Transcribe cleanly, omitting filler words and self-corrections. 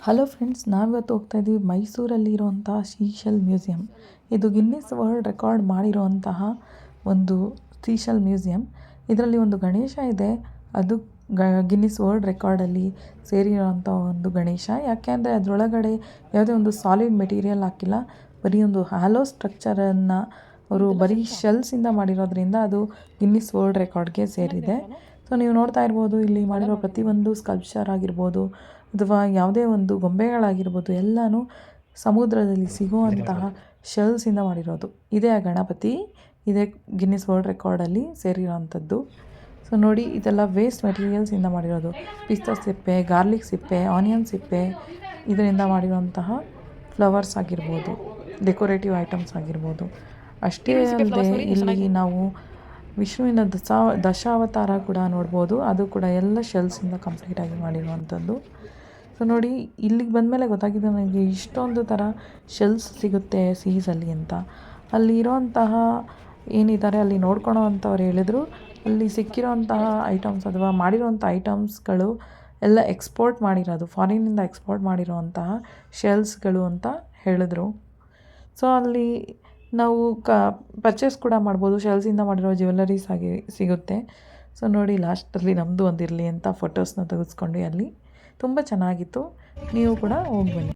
Hello friends, ನಾವಿವತ್ತು ಹೋಗ್ತಾ ಇದ್ದೀವಿ ಮೈಸೂರಲ್ಲಿ ಇರುವಂತಹ ಸೀಶೆಲ್ ಮ್ಯೂಸಿಯಂ. ಇದು ಗಿನ್ನಿಸ್ ವರ್ಲ್ಡ್ ರೆಕಾರ್ಡ್ ಮಾಡಿರುವಂತಹ ಒಂದು ಸೀಶೆಲ್ ಮ್ಯೂಸಿಯಂ. ಇದರಲ್ಲಿ ಒಂದು ಗಣೇಶ ಇದೆ, ಅದು ಗಿನ್ನಿಸ್ ವರ್ಲ್ಡ್ ರೆಕಾರ್ಡಲ್ಲಿ ಸೇರಿರುವಂಥ ಒಂದು ಗಣೇಶ. ಯಾಕೆ ಅಂದರೆ ಅದರೊಳಗಡೆ ಯಾವುದೇ ಒಂದು ಸಾಲಿಡ್ ಮೆಟೀರಿಯಲ್ ಹಾಕಿಲ್ಲ, ಬರೀ ಒಂದು ಹ್ಯಾಲೋ ಸ್ಟ್ರಕ್ಚರನ್ನು ಅವರು ಬರೀ ಶೆಲ್ಸಿಂದ ಮಾಡಿರೋದ್ರಿಂದ ಅದು ಗಿನ್ನಿಸ್ ವರ್ಲ್ಡ್ ರೆಕಾರ್ಡ್ಗೆ ಸೇರಿದೆ. ಸೊ ನೀವು ನೋಡ್ತಾ ಇರ್ಬೋದು, ಇಲ್ಲಿ ಮಾಡಿರೋ ಪ್ರತಿಯೊಂದು ಸ್ಕಲ್ಪ್ಚರ್ ಆಗಿರ್ಬೋದು ಅಥವಾ ಯಾವುದೇ ಒಂದು ಗೊಂಬೆಗಳಾಗಿರ್ಬೋದು ಎಲ್ಲನೂ ಸಮುದ್ರದಲ್ಲಿ ಸಿಗುವಂತಹ ಶೆಲ್ಸಿಂದ ಮಾಡಿರೋದು. ಇದೇ ಆ ಗಣಪತಿ, ಇದೇ ಗಿನ್ನಿಸ್ ವರ್ಲ್ಡ್ ರೆಕಾರ್ಡಲ್ಲಿ ಸೇರಿರೋವಂಥದ್ದು. ಸೊ ನೋಡಿ, ಇದೆಲ್ಲ ವೇಸ್ಟ್ ಮೆಟೀರಿಯಲ್ಸಿಂದ ಮಾಡಿರೋದು. ಪಿಸ್ತಾ ಸಿಪ್ಪೆ, ಗಾರ್ಲಿಕ್ ಸಿಪ್ಪೆ, ಆನಿಯನ್ ಸಿಪ್ಪೆ, ಇದರಿಂದ ಮಾಡಿರುವಂತಹ ಫ್ಲವರ್ಸ್ ಆಗಿರ್ಬೋದು, ಡೆಕೋರೇಟಿವ್ ಐಟಮ್ಸ್ ಆಗಿರ್ಬೋದು. ಅಷ್ಟೇ ಅಲ್ಲದೆ ಇಲ್ಲಿ ನಾವು ವಿಷ್ಣುವಿನ ದಶಾವತಾರ ಕೂಡ ನೋಡ್ಬೋದು. ಅದು ಕೂಡ ಎಲ್ಲ ಶೆಲ್ಸಿಂದ ಕಂಪ್ಲೀಟಾಗಿ ಮಾಡಿರುವಂಥದ್ದು. ಸೊ ನೋಡಿ, ಇಲ್ಲಿಗೆ ಬಂದಮೇಲೆ ಗೊತ್ತಾಗಿದೆ ನನಗೆ ಇಷ್ಟೊಂದು ಥರ ಶೆಲ್ಸ್ ಸಿಗುತ್ತೆ ಸೀಸಲ್ಲಿ ಅಂತ. ಅಲ್ಲಿ ಇರೋವಂತಹ ಏನಿದ್ದಾರೆ ಅಲ್ಲಿ ನೋಡ್ಕೊಳೋ ಅಂಥವ್ರು ಹೇಳಿದ್ರು, ಅಲ್ಲಿ ಸಿಕ್ಕಿರೋಂತಹ ಐಟಮ್ಸ್ ಅಥವಾ ಮಾಡಿರೋವಂಥ ಐಟಮ್ಸ್ಗಳು ಎಲ್ಲ ಎಕ್ಸ್ಪೋರ್ಟ್ ಮಾಡಿರೋದು, ಫಾರಿನ್ನಿಂದ ಎಕ್ಸ್ಪೋರ್ಟ್ ಮಾಡಿರೋವಂತಹ ಶೆಲ್ಸ್ಗಳು ಅಂತ ಹೇಳಿದ್ರು. ಸೊ ಅಲ್ಲಿ ನಾವು ಪರ್ಚೇಸ್ ಕೂಡ ಮಾಡ್ಬೋದು, ಶೆಲ್ಸಿಂದ ಮಾಡಿರೋ ಜ್ಯುವೆಲ್ಲರೀಸ್ ಆಗಿ ಸಿಗುತ್ತೆ. ಸೊ ನೋಡಿ, ಲಾಸ್ಟಲ್ಲಿ ನಮ್ಮದು ಒಂದಿರಲಿ ಅಂತ ಫೋಟೋಸ್ನ ತೆಗೆಸ್ಕೊಂಡು ಅಲ್ಲಿ ತುಂಬ ಚೆನ್ನಾಗಿತ್ತು. ನೀವು ಕೂಡ ಹೋಗಿ ಬನ್ನಿ.